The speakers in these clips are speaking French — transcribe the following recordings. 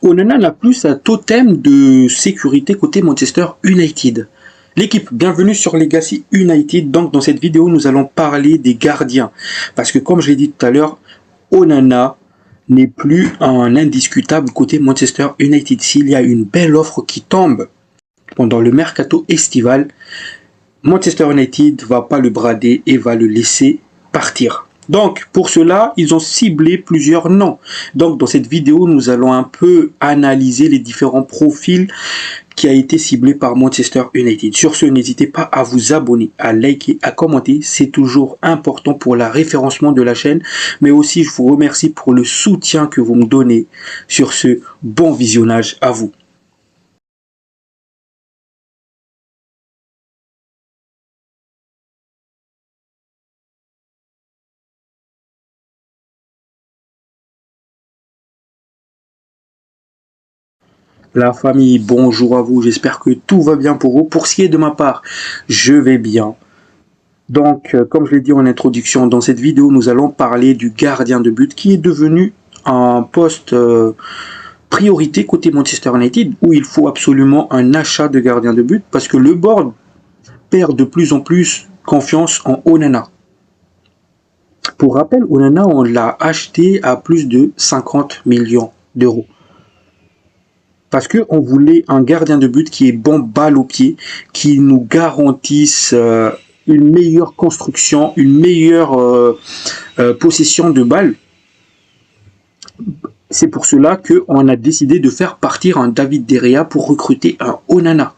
Onana n'a plus un totem de sécurité côté Manchester United. L'équipe, bienvenue sur Legacy United. Donc dans cette vidéo, nous allons parler des gardiens. Parce que comme je l'ai dit tout à l'heure, Onana n'est plus un indiscutable côté Manchester United. S'il y a une belle offre qui tombe pendant le mercato estival, Manchester United va pas le brader et va le laisser partir. Donc, pour cela, ils ont ciblé plusieurs noms. Donc, dans cette vidéo, nous allons un peu analyser les différents profils qui a été ciblé par Manchester United. Sur ce, n'hésitez pas à vous abonner, à liker, à commenter. C'est toujours important pour le référencement de la chaîne. Mais aussi, je vous remercie pour le soutien que vous me donnez. Sur ce, bon visionnage à vous. La famille, bonjour à vous, j'espère que tout va bien pour vous. Pour ce qui est de ma part, je vais bien. Donc, comme je l'ai dit en introduction, dans cette vidéo, nous allons parler du gardien de but qui est devenu un poste priorité côté Manchester United où il faut absolument un achat de gardien de but parce que le board perd de plus en plus confiance en Onana. Pour rappel, Onana, on l'a acheté à plus de 50 millions d'euros. Parce qu'on voulait un gardien de but qui est bon balle au pied, qui nous garantisse une meilleure construction, une meilleure possession de balle. C'est pour cela qu'on a décidé de faire partir un David De Gea pour recruter un Onana.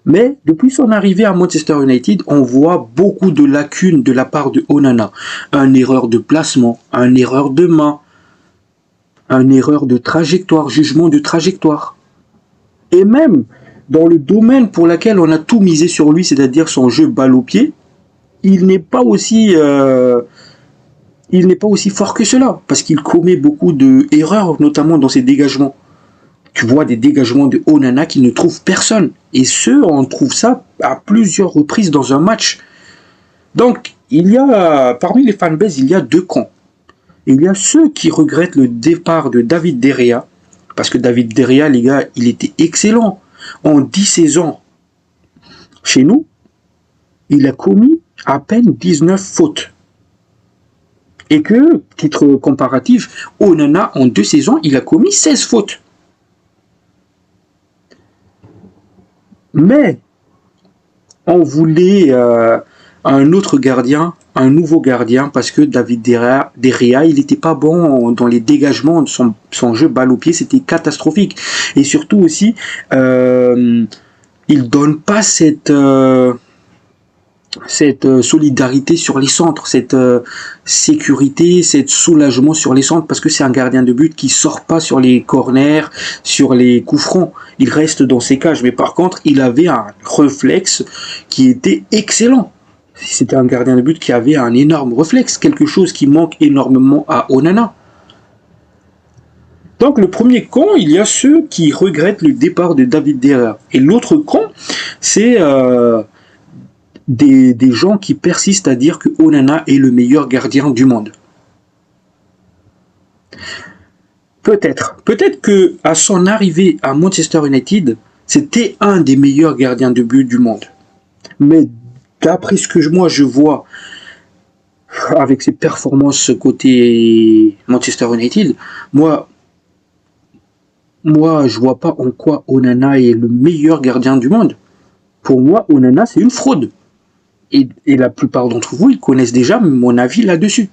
Mais depuis son arrivée à Manchester United, on voit beaucoup de lacunes de la part de Onana. Une erreur de placement, une erreur de main, une erreur de trajectoire, jugement de trajectoire. Et même dans le domaine pour lequel on a tout misé sur lui, c'est-à-dire son jeu balle au pied, il n'est pas aussi fort que cela, parce qu'il commet beaucoup d'erreurs, notamment dans ses dégagements. Tu vois des dégagements de Onana qui ne trouvent personne. Et on trouve ça à plusieurs reprises dans un match. Donc, parmi les fanbases, il y a deux camps. Il y a ceux qui regrettent le départ de David De Gea, parce que David De Gea, les gars, il était excellent. En 10 saisons, chez nous, il a commis à peine 19 fautes. Et que, titre comparatif, Onana, en 2 saisons, il a commis 16 fautes. Mais, on voulait un autre gardien, un nouveau gardien, parce que David De Gea, il n'était pas bon dans les dégagements de son jeu balle au pied, c'était catastrophique. Et surtout aussi, il donne pas cette solidarité sur les centres, cette sécurité, cette soulagement sur les centres, parce que c'est un gardien de but qui sort pas sur les corners, sur les coups francs. Il reste dans ses cages, mais par contre, il avait un réflexe qui était excellent. C'était un gardien de but qui avait un énorme réflexe, quelque chose qui manque énormément à Onana. Donc le premier camp, il y a ceux qui regrettent le départ de David De Gea. Et l'autre camp, c'est des gens qui persistent à dire que Onana est le meilleur gardien du monde. Peut-être que à son arrivée à Manchester United, c'était un des meilleurs gardiens de but du monde. Mais d'après ce que moi je vois avec ses performances côté Manchester United, moi je vois pas en quoi Onana est le meilleur gardien du monde. Pour moi, Onana c'est une fraude. Et la plupart d'entre vous, ils connaissent déjà mon avis là-dessus.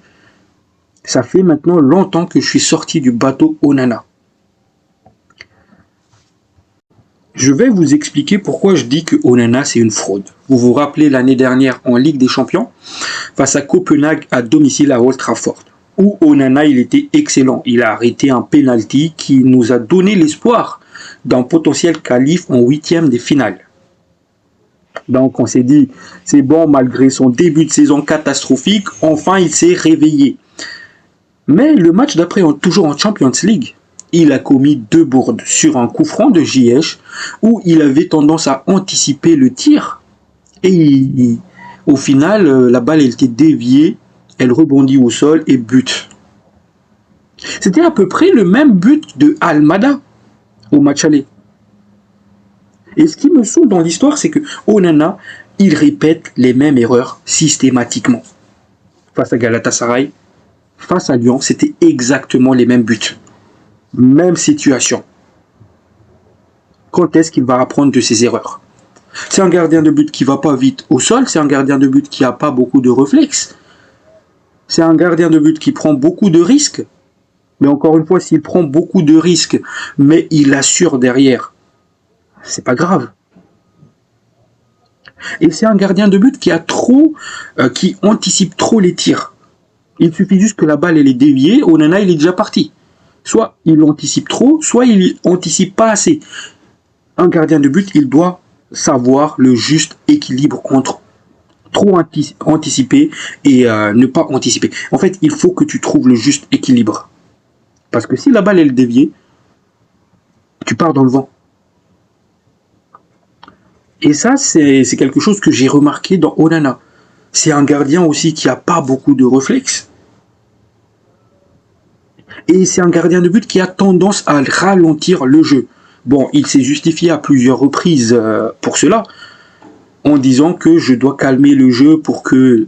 Ça fait maintenant longtemps que je suis sorti du bateau Onana. Je vais vous expliquer pourquoi je dis que Onana c'est une fraude. Vous vous rappelez l'année dernière en Ligue des Champions, face à Copenhague à domicile à Old Trafford, où Onana il était excellent. Il a arrêté un penalty qui nous a donné l'espoir d'un potentiel qualif en 8e des finales. Donc on s'est dit, c'est bon, malgré son début de saison catastrophique, enfin il s'est réveillé. Mais le match d'après, toujours en Champions League, il a commis 2 bourdes sur un coup franc de Ziyech où il avait tendance à anticiper le tir. Et au final, la balle elle était déviée, elle rebondit au sol et but. C'était à peu près le même but de Almada au match aller. Et ce qui me saoule dans l'histoire, c'est que Onana, il répète les mêmes erreurs systématiquement. Face à Galatasaray, face à Lyon, c'était exactement les mêmes buts. Même situation. Quand est-ce qu'il va apprendre de ses erreurs? C'est un gardien de but qui va pas vite au sol, c'est un gardien de but qui a pas beaucoup de réflexes. C'est un gardien de but qui prend beaucoup de risques. Mais encore une fois, s'il prend beaucoup de risques, mais il assure derrière, c'est pas grave. Et c'est un gardien de but qui anticipe trop les tirs. Il suffit juste que la balle elle est déviée, Onana il est déjà parti. Soit il anticipe trop, soit il anticipe pas assez. Un gardien de but, il doit savoir le juste équilibre entre trop anticiper et ne pas anticiper. En fait, il faut que tu trouves le juste équilibre. Parce que si la balle elle est déviée, tu pars dans le vent. Et ça, c'est quelque chose que j'ai remarqué dans Onana. C'est un gardien aussi qui n'a pas beaucoup de réflexes. Et c'est un gardien de but qui a tendance à ralentir le jeu. Bon, il s'est justifié à plusieurs reprises pour cela, en disant que je dois calmer le jeu pour que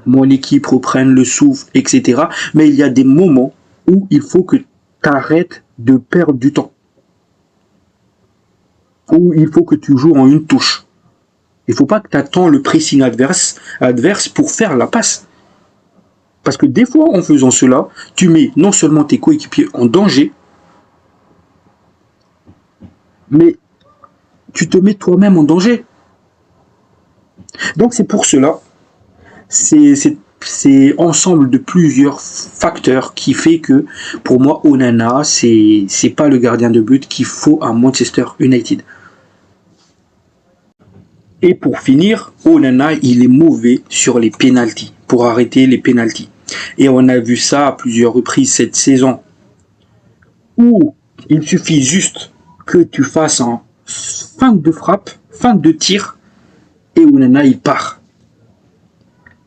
mon équipe reprenne le souffle, etc. Mais il y a des moments où il faut que tu arrêtes de perdre du temps. Où il faut que tu joues en une touche. Il ne faut pas que tu attends le pressing adverse pour faire la passe. Parce que des fois, en faisant cela, tu mets non seulement tes coéquipiers en danger, mais tu te mets toi-même en danger. Donc c'est pour cela, c'est ensemble de plusieurs facteurs qui fait que pour moi Onana c'est pas le gardien de but qu'il faut à Manchester United. Et pour finir, Onana il est mauvais sur les pénaltys, pour arrêter les pénaltys. Et on a vu ça à plusieurs reprises cette saison, où il suffit juste que tu fasses en fin de frappe, fin de tir, et Onana il part.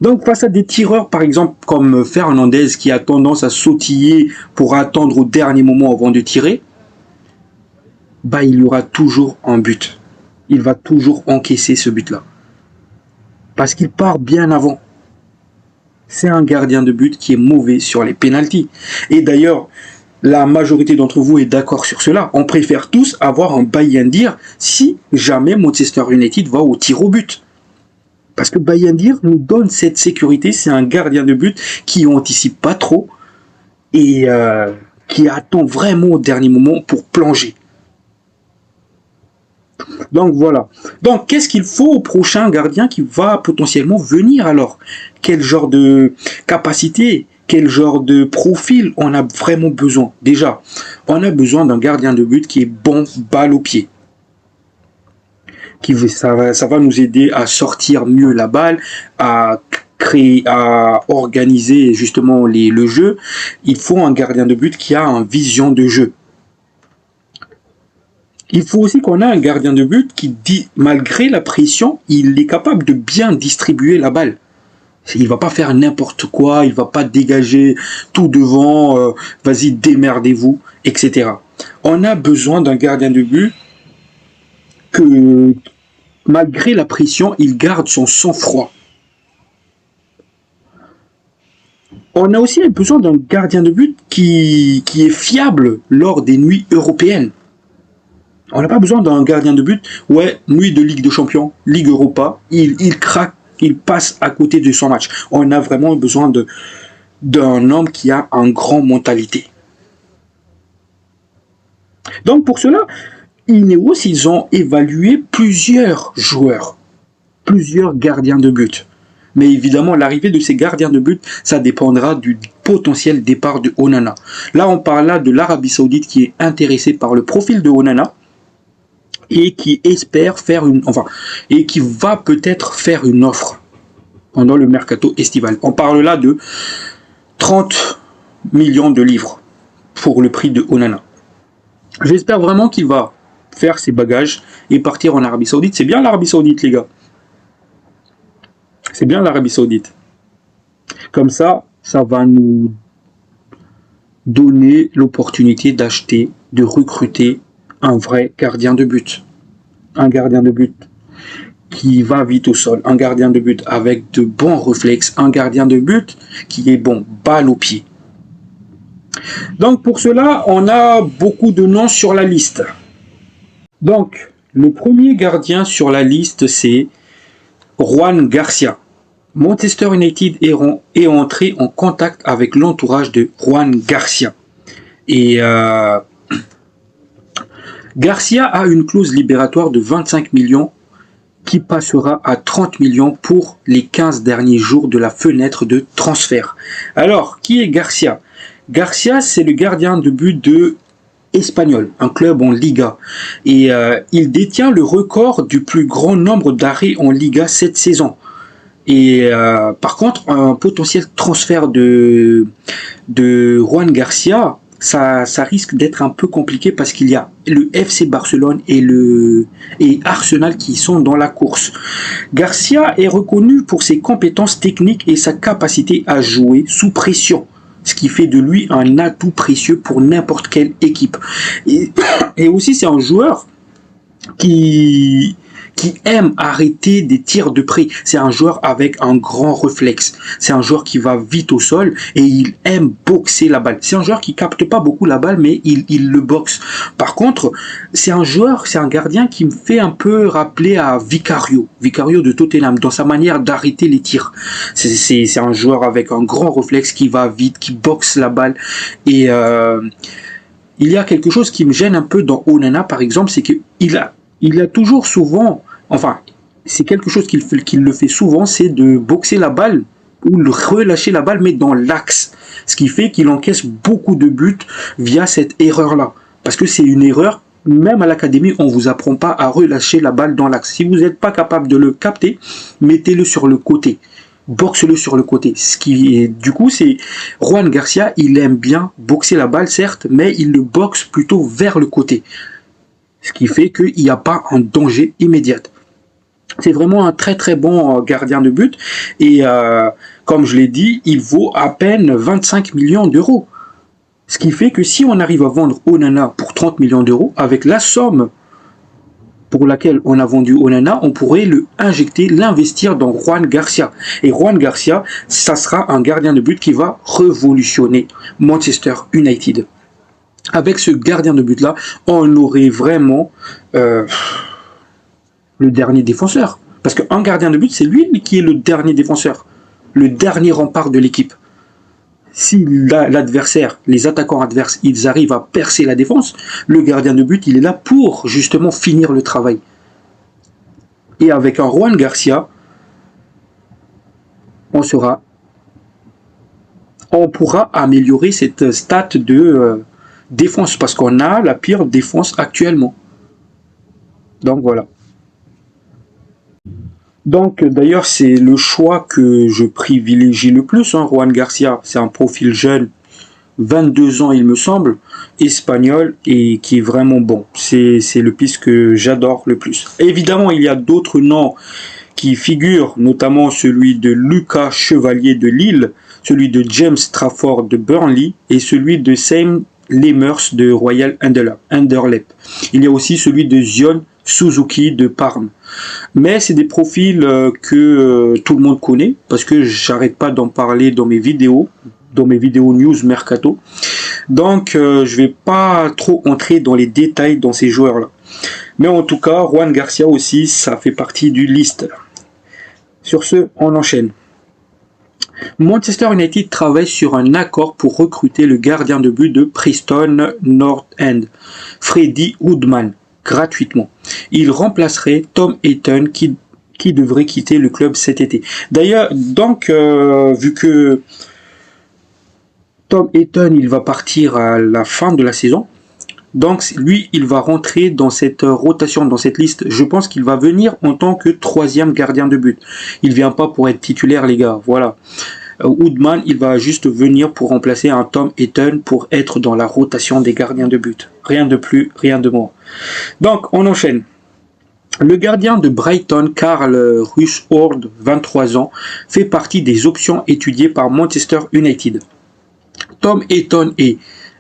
Donc face à des tireurs par exemple comme Fernandez qui a tendance à sautiller pour attendre au dernier moment avant de tirer, bah il y aura toujours un but. Il va toujours encaisser ce but-là. Parce qu'il part bien avant. C'est un gardien de but qui est mauvais sur les pénaltys. Et d'ailleurs, la majorité d'entre vous est d'accord sur cela. On préfère tous avoir un Bayindir si jamais Manchester United va au tir au but. Parce que Bayindir nous donne cette sécurité. C'est un gardien de but qui anticipe pas trop et qui attend vraiment au dernier moment pour plonger. Donc voilà. Donc qu'est-ce qu'il faut au prochain gardien qui va potentiellement venir alors? Quel genre de capacité, quel genre de profil on a vraiment besoin? Déjà, on a besoin d'un gardien de but qui est bon balle au pied. Ça va nous aider à sortir mieux la balle, à organiser justement le jeu. Il faut un gardien de but qui a une vision de jeu. Il faut aussi qu'on ait un gardien de but qui dit, malgré la pression, il est capable de bien distribuer la balle. Il va pas faire n'importe quoi, il va pas dégager tout devant, vas-y démerdez-vous, etc. On a besoin d'un gardien de but que, malgré la pression, il garde son sang-froid. On a aussi besoin d'un gardien de but qui est fiable lors des nuits européennes. On n'a pas besoin d'un gardien de but, ouais, nuit de Ligue des Champions, Ligue Europa, il craque, il passe à côté de son match. On a vraiment besoin d'un homme qui a une grande mentalité. Donc pour cela, Ineos, ils ont évalué plusieurs joueurs, plusieurs gardiens de but. Mais évidemment, l'arrivée de ces gardiens de but, ça dépendra du potentiel départ de Onana. Là, on parle là de l'Arabie Saoudite qui est intéressée par le profil de Onana et qui espère faire et qui va peut-être faire une offre pendant le mercato estival. On parle là de 30 millions de livres pour le prix de Onana. J'espère vraiment qu'il va faire ses bagages et partir en Arabie Saoudite. C'est bien l'Arabie Saoudite, les gars. C'est bien l'Arabie Saoudite. Comme ça, ça va nous donner l'opportunité d'acheter, de recruter un vrai gardien de but. Un gardien de but qui va vite au sol, un gardien de but avec de bons réflexes, un gardien de but qui est bon, balle au pied. Donc pour cela, on a beaucoup de noms sur la liste. Donc, le premier gardien sur la liste, c'est Juan Garcia. Manchester United est entré en contact avec l'entourage de Juan Garcia. Et Garcia a une clause libératoire de 25 millions qui passera à 30 millions pour les 15 derniers jours de la fenêtre de transfert. Alors, qui est Garcia? Garcia, c'est le gardien de but de Espanyol, un club en Liga. Et il détient le record du plus grand nombre d'arrêts en Liga cette saison. Et par contre, un potentiel transfert de Juan Garcia, ça risque d'être un peu compliqué parce qu'il y a le FC Barcelone et Arsenal qui sont dans la course. Garcia est reconnu pour ses compétences techniques et sa capacité à jouer sous pression, ce qui fait de lui un atout précieux pour n'importe quelle équipe. Et aussi, c'est un joueur qui aime arrêter des tirs de près. C'est un joueur avec un grand réflexe. C'est un joueur qui va vite au sol et il aime boxer la balle. C'est un joueur qui capte pas beaucoup la balle, mais il le boxe. Par contre, c'est un gardien qui me fait un peu rappeler à Vicario de Tottenham, dans sa manière d'arrêter les tirs. C'est un joueur avec un grand réflexe qui va vite, qui boxe la balle. Et il y a quelque chose qui me gêne un peu dans Onana, par exemple, c'est qu'il a toujours souvent, enfin, c'est quelque chose qu'il le fait souvent, c'est de boxer la balle ou le relâcher la balle, mais dans l'axe. Ce qui fait qu'il encaisse beaucoup de buts via cette erreur-là. Parce que c'est une erreur, même à l'académie, on ne vous apprend pas à relâcher la balle dans l'axe. Si vous n'êtes pas capable de le capter, mettez-le sur le côté. Boxe-le sur le côté. Du coup, c'est Juan Garcia, il aime bien boxer la balle, certes, mais il le boxe plutôt vers le côté. Ce qui fait qu'il n'y a pas un danger immédiat. C'est vraiment un très très bon gardien de but. Et comme je l'ai dit, il vaut à peine 25 millions d'euros. Ce qui fait que si on arrive à vendre Onana pour 30 millions d'euros, avec la somme pour laquelle on a vendu Onana, on pourrait l'investir dans Juan Garcia. Et Juan Garcia, ça sera un gardien de but qui va révolutionner Manchester United. Avec ce gardien de but-là, on aurait vraiment le dernier défenseur. Parce qu'un gardien de but, c'est lui qui est le dernier défenseur, le dernier rempart de l'équipe. Si l'adversaire, les attaquants adverses, ils arrivent à percer la défense, le gardien de but, il est là pour justement finir le travail. Et avec un Juan Garcia, on pourra améliorer cette stat de défense, parce qu'on a la pire défense actuellement. Donc voilà. Donc d'ailleurs, c'est le choix que je privilégie le plus, hein, Juan Garcia. C'est un profil jeune, 22 ans il me semble, espagnol, et qui est vraiment bon. C'est le piste que j'adore le plus. Évidemment, il y a d'autres noms qui figurent, notamment celui de Lucas Chevalier de Lille, celui de James Trafford de Burnley et celui de Sam Lemers de Royal Anderlecht. Il y a aussi celui de Zion Suzuki de Parme. Mais c'est des profils que tout le monde connaît, parce que j'arrête pas d'en parler dans mes vidéos news mercato. Donc je vais pas trop entrer dans les détails dans ces joueurs-là. Mais en tout cas, Juan Garcia aussi, ça fait partie du liste. Sur ce, on enchaîne. Manchester United travaille sur un accord pour recruter le gardien de but de Preston North End, Freddie Woodman, gratuitement. Il remplacerait Tom Heaton qui devrait quitter le club cet été. D'ailleurs, donc, vu que Tom Heaton, il va partir à la fin de la saison, donc lui, il va rentrer dans cette rotation, dans cette liste. Je pense qu'il va venir en tant que troisième gardien de but. Il vient pas pour être titulaire, les gars. Voilà. Woodman, il va juste venir pour remplacer un Tom Heaton pour être dans la rotation des gardiens de but. Rien de plus, rien de moins. Donc, on enchaîne. Le gardien de Brighton, Carl Rushford, 23 ans, fait partie des options étudiées par Manchester United. Tom Heaton et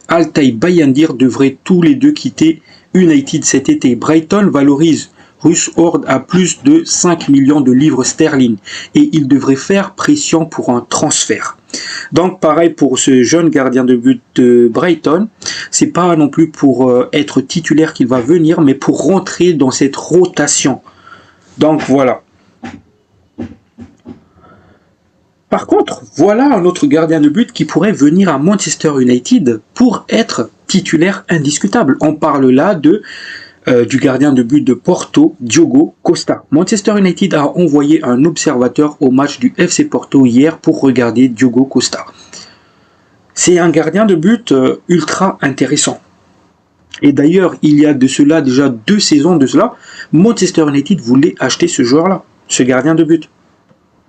Altay Bayındır devraient tous les deux quitter United cet été. Brighton valorise Russ Horde à plus de 5 millions de livres sterling et il devrait faire pression pour un transfert. Donc pareil pour ce jeune gardien de but de Brighton, c'est pas non plus pour être titulaire qu'il va venir, mais pour rentrer dans cette rotation. Donc voilà. Par contre, voilà un autre gardien de but qui pourrait venir à Manchester United pour être titulaire indiscutable. On parle là du gardien de but de Porto, Diogo Costa. Manchester United a envoyé un observateur au match du FC Porto hier pour regarder Diogo Costa. C'est un gardien de but ultra intéressant. Et d'ailleurs, il y a de cela déjà 2 saisons de cela, Manchester United voulait acheter ce joueur-là, ce gardien de but.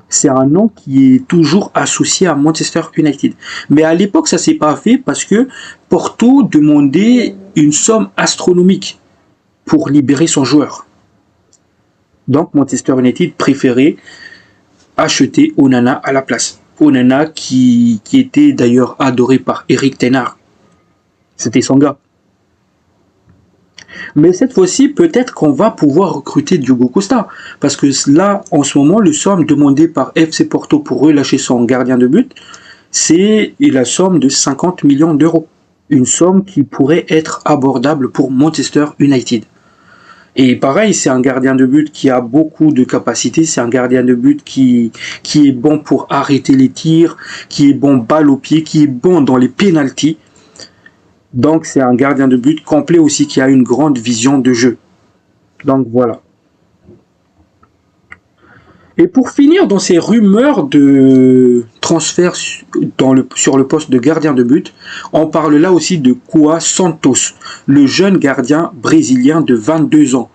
C'est un nom qui est toujours associé à Manchester United. Mais à l'époque, ça ne s'est pas fait parce que Porto demandait une somme astronomique pour libérer son joueur. Donc Manchester United préférait acheter Onana à la place. Onana qui était d'ailleurs adoré par Erik ten Hag. C'était son gars. Mais cette fois-ci, peut-être qu'on va pouvoir recruter Diogo Costa. Parce que là, en ce moment, le somme demandé par FC Porto pour relâcher son gardien de but, c'est la somme de 50 millions d'euros. Une somme qui pourrait être abordable pour Manchester United. Et pareil, c'est un gardien de but qui a beaucoup de capacités, c'est un gardien de but qui est bon pour arrêter les tirs, qui est bon balle au pied, qui est bon dans les pénaltys. Donc c'est un gardien de but complet aussi qui a une grande vision de jeu. Donc voilà. Et pour finir dans ces rumeurs de transfert sur le poste de gardien de but, on parle là aussi de João Santos, le jeune gardien brésilien de 22 ans.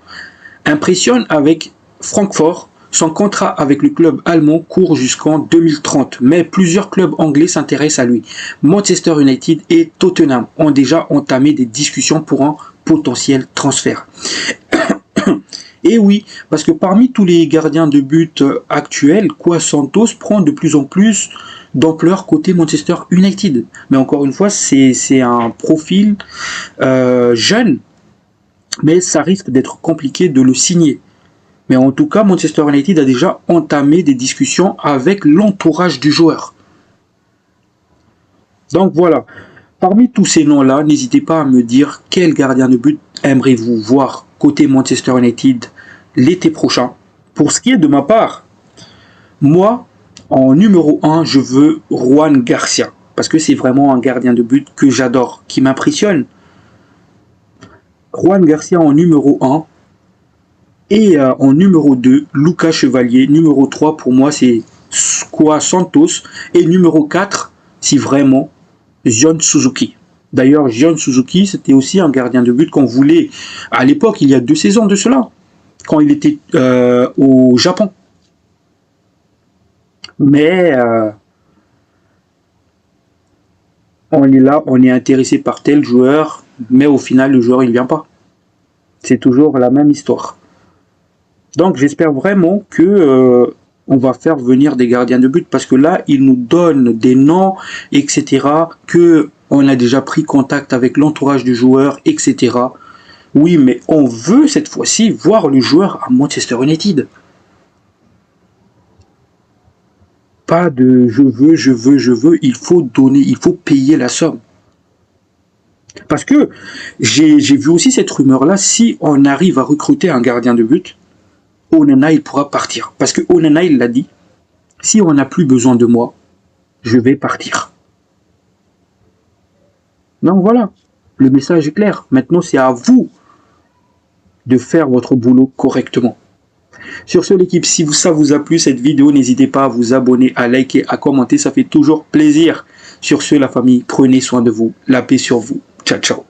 Impressionne avec Francfort, son contrat avec le club allemand court jusqu'en 2030, mais plusieurs clubs anglais s'intéressent à lui. Manchester United et Tottenham ont déjà entamé des discussions pour un potentiel transfert. Et oui, parce que parmi tous les gardiens de but actuels, João Santos prend de plus en plus d'ampleur côté Manchester United. Mais encore une fois, c'est un profil jeune, mais ça risque d'être compliqué de le signer. Mais en tout cas, Manchester United a déjà entamé des discussions avec l'entourage du joueur. Donc voilà, parmi tous ces noms-là, n'hésitez pas à me dire quel gardien de but aimeriez-vous voir côté Manchester United l'été prochain. Pour ce qui est de ma part, moi, en numéro 1, je veux Ruan Garcia. Parce que c'est vraiment un gardien de but que j'adore, qui m'impressionne. Ruan Garcia en numéro 1. Et en numéro 2, Lucas Chevalier. Numéro 3, pour moi, c'est João Santos. Et numéro 4, c'est vraiment Gion Suzuki. D'ailleurs, Gion Suzuki, c'était aussi un gardien de but qu'on voulait à l'époque, il y a 2 saisons de cela, quand il était au Japon. Mais on est là, on est intéressé par tel joueur, mais au final, le joueur, il ne vient pas. C'est toujours la même histoire. Donc, j'espère vraiment que on va faire venir des gardiens de but, parce que là, ils nous donnent des noms, etc., que on a déjà pris contact avec l'entourage du joueur, etc. Oui, mais on veut cette fois-ci voir le joueur à Manchester United. Pas de je veux, il faut donner, il faut payer la somme. Parce que j'ai vu aussi cette rumeur-là, si on arrive à recruter un gardien de but, Onana, il pourra partir. Parce que Onana, il l'a dit, si on n'a plus besoin de moi, je vais partir. Donc voilà, le message est clair. Maintenant, c'est à vous de faire votre boulot correctement. Sur ce, l'équipe, si ça vous a plu cette vidéo, n'hésitez pas à vous abonner, à liker, à commenter, ça fait toujours plaisir. Sur ce, la famille, prenez soin de vous, la paix sur vous. Ciao, ciao.